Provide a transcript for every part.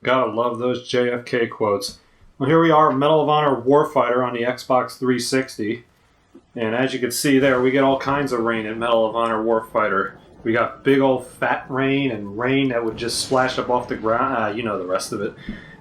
Gotta love those JFK quotes. Well, here we are, Medal of Honor Warfighter on the Xbox 360. And as you can see there, we get all kinds of rain in Medal of Honor Warfighter. We got big old fat rain and rain that would just splash up off the ground. You know the rest of it.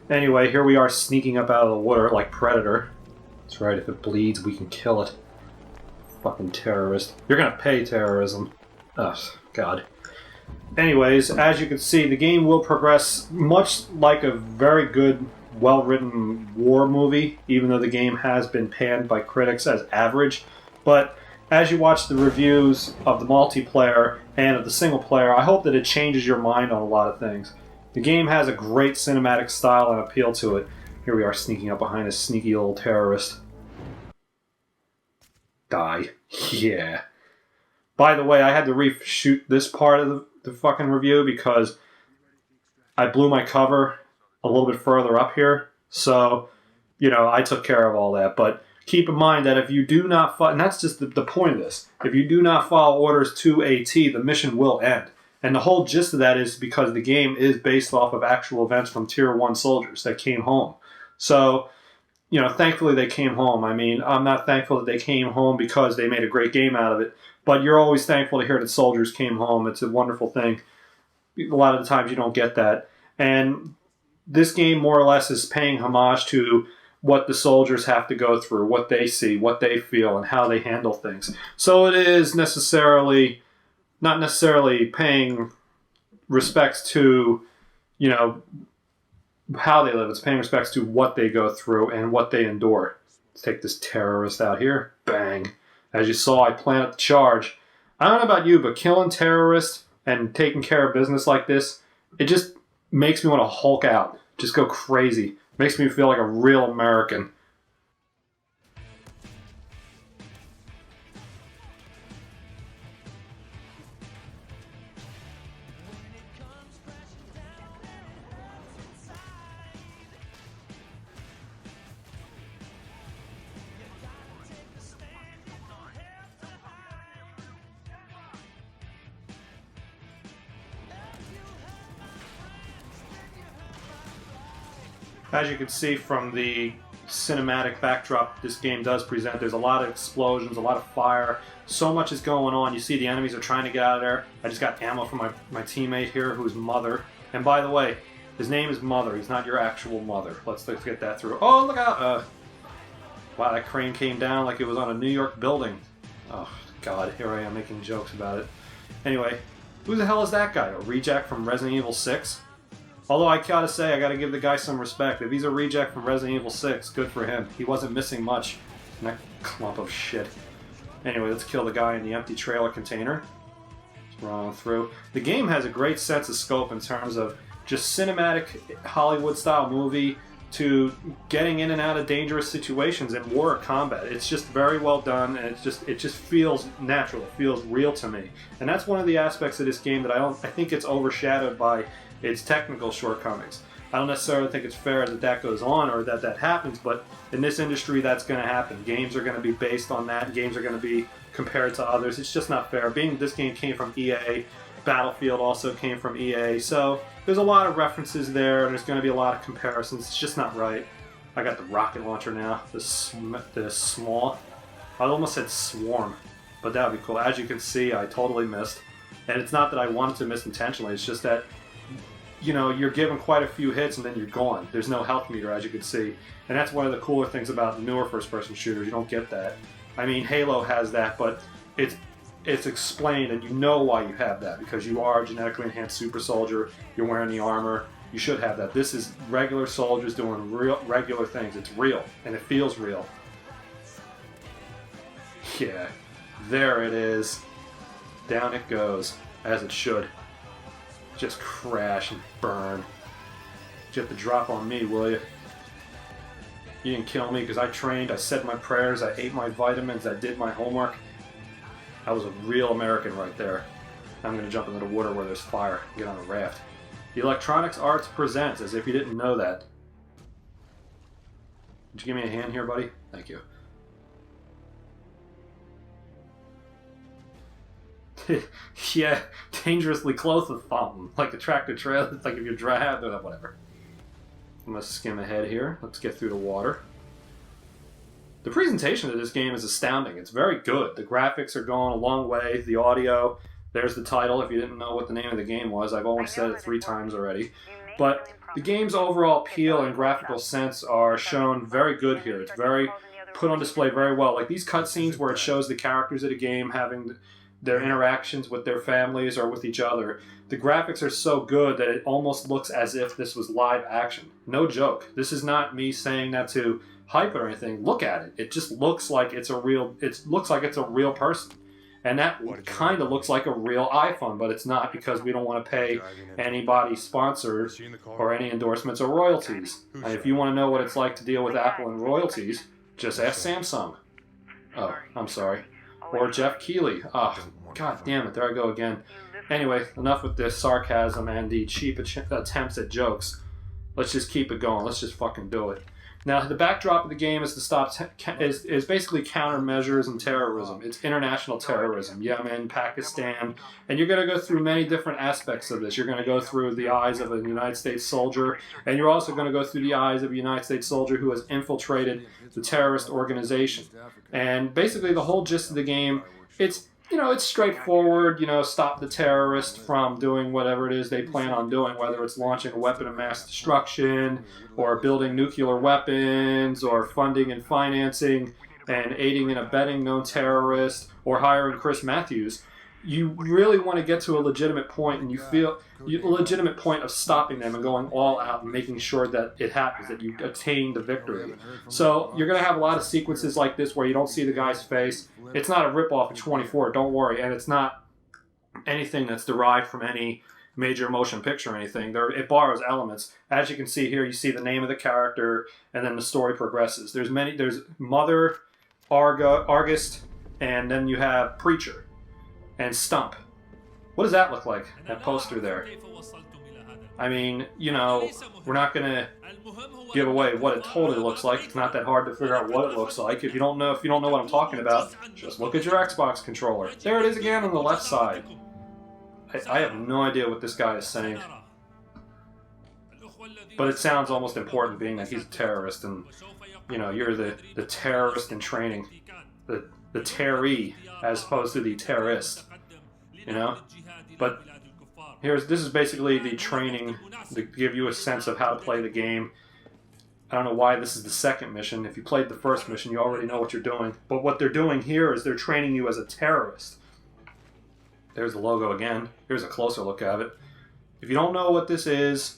Anyway, here we are sneaking up out of the water like Predator. That's right, if it bleeds, we can kill it. Fucking terrorist. You're gonna pay terrorism. Ugh, God. Anyways, as you can see, the game will progress much like a very good, well-written war movie, even though the game has been panned by critics as average. But as you watch the reviews of the multiplayer and of the single player, I hope that it changes your mind on a lot of things. The game has a great cinematic style and appeal to it. Here we are sneaking up behind a sneaky old terrorist. Die. Yeah. By the way, I had to reshoot this part of the fucking review because I blew my cover a little bit further up here. So, I took care of all that. But keep in mind that if you do not follow, and that's just the point of this, if you do not follow orders to a T, the mission will end. And the whole gist of that is because the game is based off of actual events from Tier 1 soldiers that came home. So, thankfully they came home. I mean, I'm not thankful that they came home because they made a great game out of it, but you're always thankful to hear that soldiers came home. It's a wonderful thing. A lot of the times you don't get that. And this game more or less is paying homage to what the soldiers have to go through, what they see, what they feel, and how they handle things. So it is not necessarily paying respects to, how they live. It's paying respects to what they go through and what they endure. Let's take this terrorist out here. Bang. As you saw, I planted the charge. I don't know about you, but killing terrorists and taking care of business like this, it just makes me want to Hulk out. Just go crazy. Makes me feel like a real American. As you can see from the cinematic backdrop this game does present, there's a lot of explosions, a lot of fire. So much is going on. You see the enemies are trying to get out of there. I just got ammo from my teammate here, who's Mother. And by the way, his name is Mother. He's not your actual mother. Let's get that through. Oh, look out! Wow, that crane came down like it was on a New York building. Oh, God, here I am making jokes about it. Anyway, who the hell is that guy? A reject from Resident Evil 6? Although I gotta say, I gotta give the guy some respect. If he's a reject from Resident Evil 6, good for him. He wasn't missing much in that clump of shit. Anyway, let's kill the guy in the empty trailer container. Just run through. The game has a great sense of scope in terms of just cinematic Hollywood-style movie to getting in and out of dangerous situations and war combat. It's just very well done, and it just feels natural. It feels real to me. And that's one of the aspects of this game that I think it's overshadowed by its technical shortcomings. I don't necessarily think it's fair that goes on or that happens, but in this industry that's going to happen. Games are going to be based on that. Games are going to be compared to others. It's just not fair. Being this game came from EA, Battlefield also came from EA, so there's a lot of references there, and there's going to be a lot of comparisons. It's just not right. I got the rocket launcher now, the small. I almost said swarm, but that would be cool. As you can see, I totally missed. And it's not that I wanted to miss intentionally, it's just that you're given quite a few hits and then you're gone. There's no health meter, as you can see. And that's one of the cooler things about newer first-person shooters. You don't get that. I mean, Halo has that, but it's explained and you know why you have that, because you are a genetically enhanced super soldier, you're wearing the armor, you should have that. This is regular soldiers doing regular things. It's real, and it feels real. Yeah, there it is. Down it goes, as it should. Just crash and burn. You have to drop on me, will you? You didn't kill me because I trained, I said my prayers, I ate my vitamins, I did my homework. I was a real American right there. I'm going to jump into the water where there's fire and get on a raft. Electronics Arts presents, as if you didn't know that. Would you give me a hand here, buddy? Thank you. Yeah, dangerously close with fountain. Like a tractor trailer, it's like if you're dry, whatever. I'm going to skim ahead here. Let's get through the water. The presentation of this game is astounding. It's very good. The graphics are going a long way. The audio, there's the title. If you didn't know what the name of the game was, I've only said it 3 times already. But the game's overall appeal and graphical sense are shown very good here. It's very put on display very well. Like these cutscenes where it shows the characters of the game having their interactions with their families or with each other. The graphics are so good that it almost looks as if this was live action. No joke. This is not me saying that to hype it or anything. Look at it. It just looks like it's a real. It looks like it's a real person, and that kind of looks like a real iPhone, but it's not because we don't want to pay anybody sponsors or any endorsements or royalties. And if you want to know what it's like to deal with Apple and royalties, just ask Samsung. Oh, I'm sorry. Or Jeff Keighley. Oh, god damn it! There I go again. Anyway, enough with this sarcasm and the cheap attempts at jokes. Let's just keep it going. Let's just fucking do it. Now, the backdrop of the game is to stop is basically countermeasures and terrorism. It's international terrorism, Yemen, Pakistan, and you're going to go through many different aspects of this. You're going to go through the eyes of a United States soldier, and you're also going to go through the eyes of a United States soldier who has infiltrated the terrorist organization. And basically, the whole gist of the game, it's straightforward, stop the terrorist from doing whatever it is they plan on doing, whether it's launching a weapon of mass destruction, or building nuclear weapons, or funding and financing and aiding and abetting known terrorists, or hiring Chris Matthews. You really want to get to a legitimate point, and a legitimate point of stopping them and going all out and making sure that it happens, that you attain the victory. So you're going to have a lot of sequences like this where you don't see the guy's face. It's not a ripoff of 24, don't worry, and it's not anything that's derived from any major motion picture or anything. It borrows elements. As you can see here, you see the name of the character, and then the story progresses. There's Mother, Argist, and then you have Preacher. And Stump. What does that look like, that poster there? I mean, we're not going to give away what it totally looks like. It's not that hard to figure out what it looks like. If you don't know what I'm talking about, just look at your Xbox controller. There it is again on the left side. I have no idea what this guy is saying. But it sounds almost important, being that he's a terrorist, and, you're the terrorist in training. The terroree, as opposed to the terrorist, But this is basically the training to give you a sense of how to play the game. I don't know why this is the second mission. If you played the first mission, you already know what you're doing. But what they're doing here is they're training you as a terrorist. There's the logo again. Here's a closer look at it. If you don't know what this is,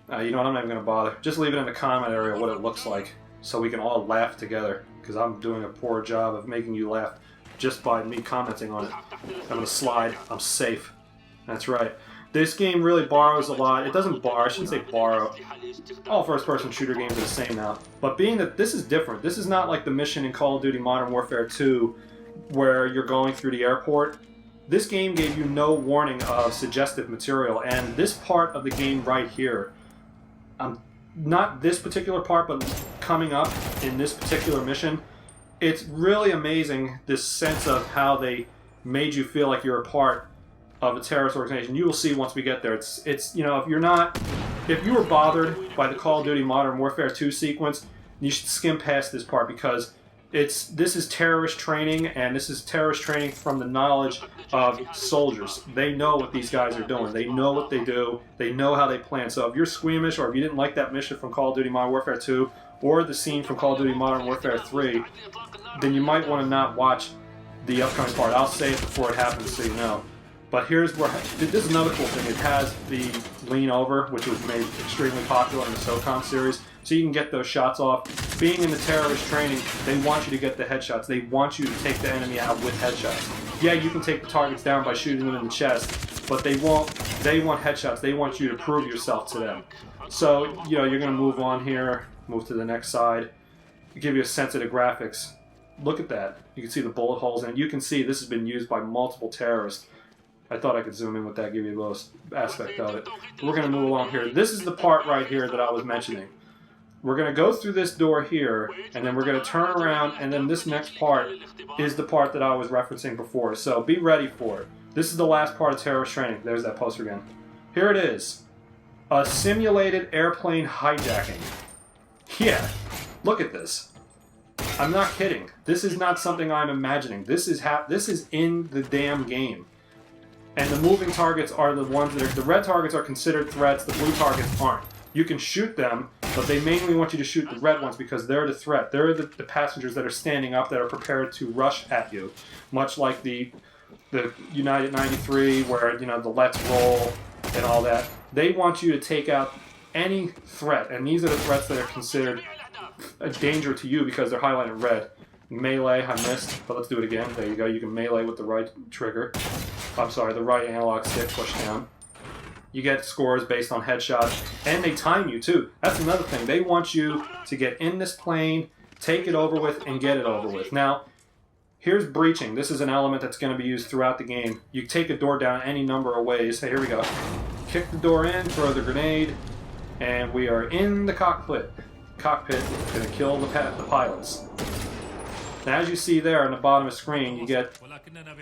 I'm not even going to bother. Just leave it in the comment area what it looks like, so we can all laugh together, because I'm doing a poor job of making you laugh just by me commenting on it. I'm going to slide. I'm safe. That's right. This game really borrows a lot. It doesn't borrow. I shouldn't say borrow. All first-person shooter games are the same now. But being that this is different, this is not like the mission in Call of Duty Modern Warfare 2 where you're going through the airport. This game gave you no warning of suggestive material, and this part of the game right here, not this particular part, but coming up in this particular mission, it's really amazing, this sense of how they made you feel like you're a part of a terrorist organization. You will see once we get there. It's if you were bothered by the Call of Duty Modern Warfare 2 sequence, you should skim past this part, because this is terrorist training, and this is terrorist training from the knowledge of soldiers. They know what these guys are doing. They know what they do. They know how they plan. So if you're squeamish, or if you didn't like that mission from Call of Duty Modern Warfare 2, or the scene from Call of Duty Modern Warfare 3, then you might want to not watch the upcoming part. I'll say it before it happens so you know. But here's where, this is another cool thing. It has the lean over, which was made extremely popular in the SOCOM series, so you can get those shots off. Being in the terrorist training, they want you to get the headshots. They want you to take the enemy out with headshots. Yeah, you can take the targets down by shooting them in the chest, but they want headshots. They want you to prove yourself to them. So, you're going to move on here, move to the next side, give you a sense of the graphics. Look at that. You can see the bullet holes, and you can see this has been used by multiple terrorists. I thought I could zoom in with that, give you a little aspect of it. But we're going to move along here. This is the part right here that I was mentioning. We're going to go through this door here, and then we're going to turn around, and then this next part is the part that I was referencing before. So be ready for it. This is the last part of terrorist training. There's that poster again. Here it is. A simulated airplane hijacking. Yeah, look at this. I'm not kidding. This is not something I'm imagining. This is in the damn game. And the moving targets are the ones that are... The red targets are considered threats, the blue targets aren't. You can shoot them, but they mainly want you to shoot the red ones because they're the threat. They're the passengers that are standing up that are prepared to rush at you. Much like the United 93 where, you know, the Let's Roll and all that. They want you to take out any threat, and these are the threats that are considered a danger to you because they're highlighted red. Melee, I missed, but let's do it again. There you go. You can melee with the right trigger. I'm sorry, the right analog stick, push down. You get scores based on headshots, and they time you too. That's another thing. They want you to get in this plane, take it over with, and get it over with. Now, here's breaching. This is an element that's going to be used throughout the game. You take a door down any number of ways. Hey, here we go. Kick the door in, throw the grenade, and we are in the cockpit. Cockpit, going to kill the pilots. Now, as you see there on the bottom of the screen, you get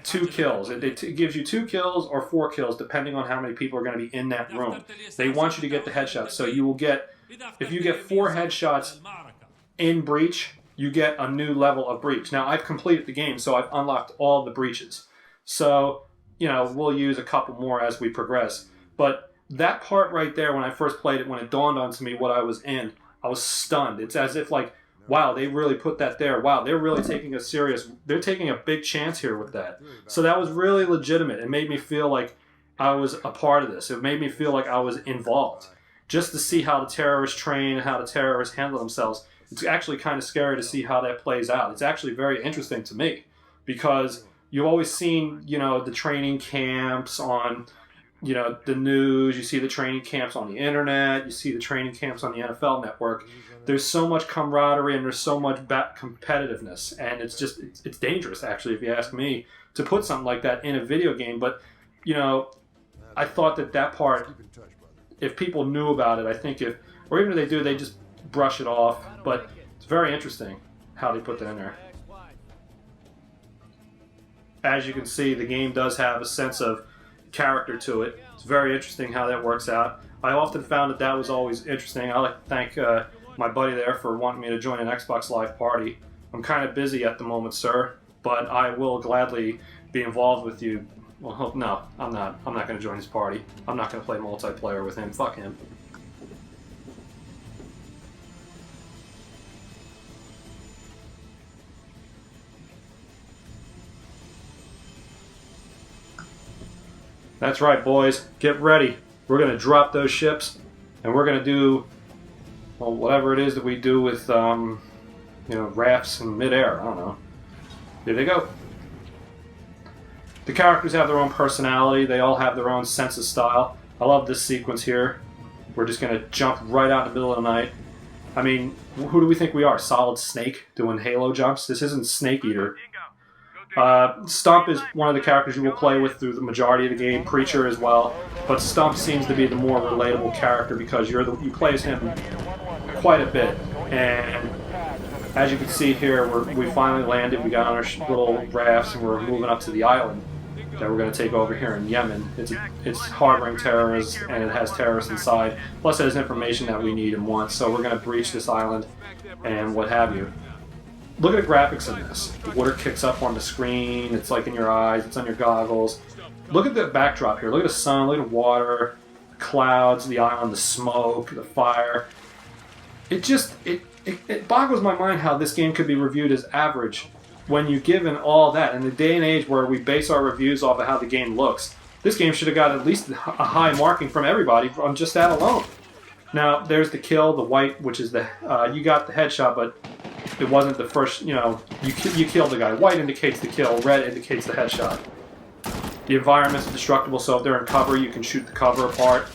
2 kills. It gives you 2 kills or 4 kills, depending on how many people are going to be in that room. They want you to get the headshots. So you will get, if you get 4 headshots in breach, you get a new level of breach. Now, I've completed the game, so I've unlocked all the breaches. So, you know, we'll use a couple more as we progress. But that part right there, when I first played it, when it dawned onto me what I was in, I was stunned. It's as if like, wow, they really put that there. Wow, they're really taking they're taking a big chance here with that. So that was really legitimate. It made me feel like I was a part of this. It made me feel like I was involved. Just to see how the terrorists train and how the terrorists handle themselves, it's actually kind of scary to see how that plays out. It's actually very interesting to me because you've always seen, you know, the training camps on, you know, the news. You see the training camps on the internet. You see the training camps on the NFL Network. There's so much camaraderie and there's so much competitiveness, and it's just it's dangerous actually, if you ask me, to put something like that in a video game. But you know, I thought that part, if people knew about it, I think or even if they do, they just brush it off. But it's very interesting how they put that in there. As you can see, the game does have a sense of character to it. It's very interesting how that works out. I often found that was always interesting. I like to thank my buddy there for wanting me to join an Xbox Live party. I'm kind of busy at the moment, sir, but I will gladly be involved with you. Well, no, I'm not. I'm not going to join his party. I'm not going to play multiplayer with him. Fuck him. That's right, boys. Get ready. We're going to drop those ships, and we're going to do, well, whatever it is that we do with, you know, rafts in midair. I don't know. Here they go. The characters have their own personality. They all have their own sense of style. I love this sequence here. We're just going to jump right out in the middle of the night. I mean, who do we think we are? Solid Snake doing Halo jumps? This isn't Snake Eater. Stump is one of the characters you will play with through the majority of the game, Preacher as well, but Stump seems to be the more relatable character because you play as him quite a bit, and as you can see here, we finally landed, we got on our little rafts, and we're moving up to the island that we're going to take over here in Yemen. It's harboring terrorists, and it has terrorists inside, plus it has information that we need and want, so we're going to breach this island and what have you. Look at the graphics in this. The water kicks up on the screen. It's like in your eyes. It's on your goggles. Look at the backdrop here. Look at the sun. Look at the water, the clouds, the island, the smoke, the fire. It just it boggles my mind how this game could be reviewed as average when you're given all that. In the day and age where we base our reviews off of how the game looks, this game should have got at least a high marking from everybody on just that alone. Now, there's the kill, the white, which is the you got the headshot, but it wasn't the first, you know, you killed the guy. White indicates the kill, red indicates the headshot. The environment's destructible, so if they're in cover, you can shoot the cover apart.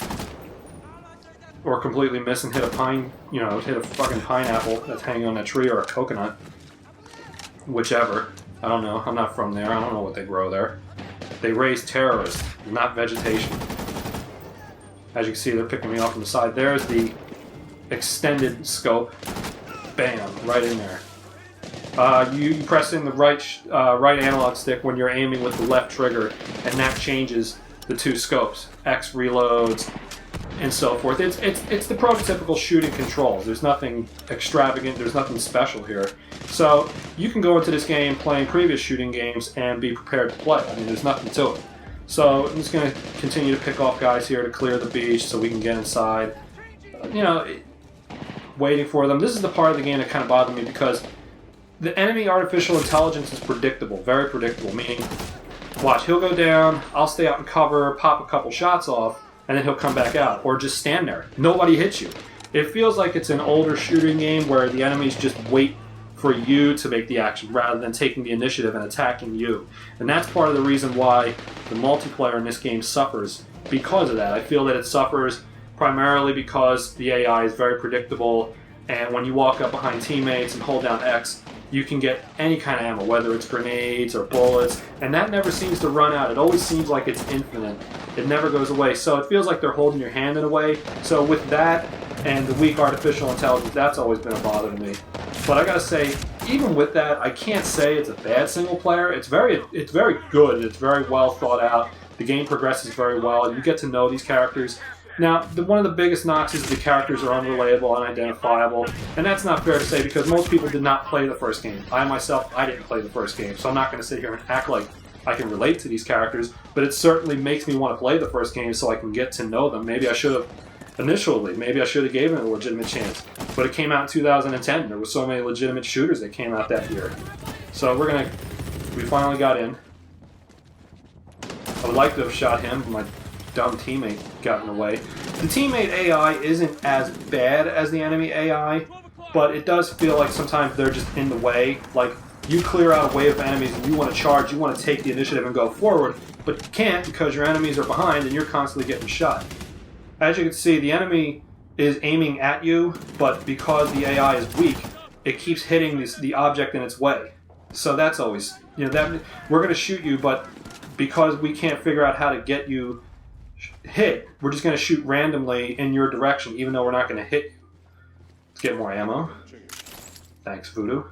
Or completely miss and hit a hit a fucking pineapple that's hanging on a tree, or a coconut. Whichever. I don't know. I'm not from there. I don't know what they grow there. They raise terrorists, not vegetation. As you can see, they're picking me off from the side. There's the extended scope. Bam, right in there. You press in the right analog stick when you're aiming with the left trigger, and that changes the two scopes. X reloads, and so forth. It's the prototypical shooting controls. There's nothing extravagant. There's nothing special here. So you can go into this game playing previous shooting games and be prepared to play. I mean, there's nothing to it. So I'm just going to continue to pick off guys here to clear the beach so we can get inside. You know, waiting for them. This is the part of the game that kind of bothered me because the enemy artificial intelligence is predictable, very predictable, meaning, watch, he'll go down, I'll stay out in cover, pop a couple shots off, and then he'll come back out, or just stand there. Nobody hits you. It feels like it's an older shooting game where the enemies just wait for you to make the action rather than taking the initiative and attacking you. And that's part of the reason why the multiplayer in this game suffers because of that. I feel that it suffers primarily because the AI is very predictable, and when you walk up behind teammates and hold down X, you can get any kind of ammo, whether it's grenades or bullets, and that never seems to run out. It always seems like it's infinite. It never goes away. So it feels like they're holding your hand in a way. So with that and the weak artificial intelligence, that's always been a bother to me. But I gotta say, even with that, I can't say it's a bad single player. It's very good. It's very well thought out. The game progresses very well. You get to know these characters. Now, one of the biggest knocks is the characters are unrelatable, unidentifiable, and that's not fair to say because most people did not play the first game. I myself, I didn't play the first game, so I'm not going to sit here and act like I can relate to these characters, but it certainly makes me want to play the first game so I can get to know them. Maybe I should have initially, maybe I should have given it a legitimate chance, but it came out in 2010. There were so many legitimate shooters that came out that year. So we finally got in. I would like to have shot him, but my dumb teammate got in the way. The teammate AI isn't as bad as the enemy AI, but it does feel like sometimes they're just in the way. Like, you clear out a wave of enemies and you want to charge, you want to take the initiative and go forward, but you can't because your enemies are behind and you're constantly getting shot. As you can see, the enemy is aiming at you, but because the AI is weak, it keeps hitting the object in its way. So that's always, that we're going to shoot you, but because we can't figure out how to get you hit, we're just going to shoot randomly in your direction, even though we're not going to hit you. Let's get more ammo. Thanks, Voodoo.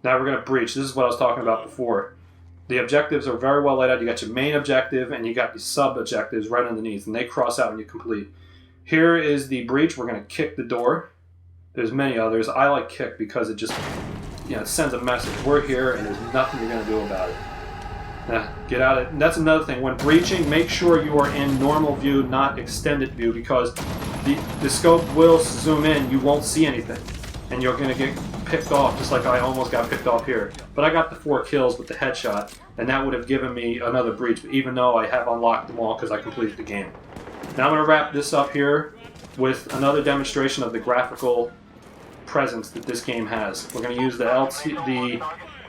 Now we're going to breach. This is what I was talking about before. The objectives are very well laid out. You got your main objective, and you got the sub-objectives right underneath, and they cross out when you complete. Here is the breach. We're going to kick the door. There's many others. I like kick because it just, it sends a message. We're here, and there's nothing you're going to do about it. Get out of it. And that's another thing. When breaching, make sure you are in normal view, not extended view, because the scope will zoom in. You won't see anything. And you're going to get picked off, just like I almost got picked off here. But I got the 4 kills with the headshot, and that would have given me another breach, even though I have unlocked them all because I completed the game. Now I'm going to wrap this up here with another demonstration of the graphical presence that this game has. We're going to use the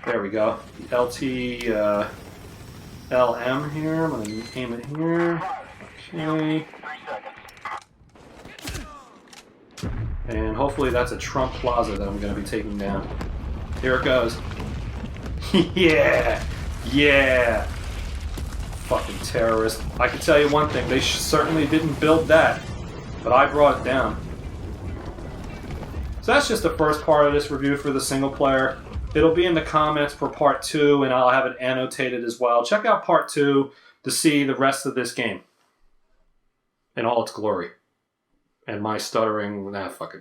there we go, the LT... LM here. I'm going to aim it here. Okay. And hopefully that's a Trump Plaza that I'm going to be taking down. Here it goes. Yeah! Yeah! Fucking terrorist. I can tell you one thing. They certainly didn't build that. But I brought it down. So that's just the first part of this review for the single player. It'll be in the comments for part 2, and I'll have it annotated as well. Check out part 2 to see the rest of this game in all its glory. And my stuttering, fuck it.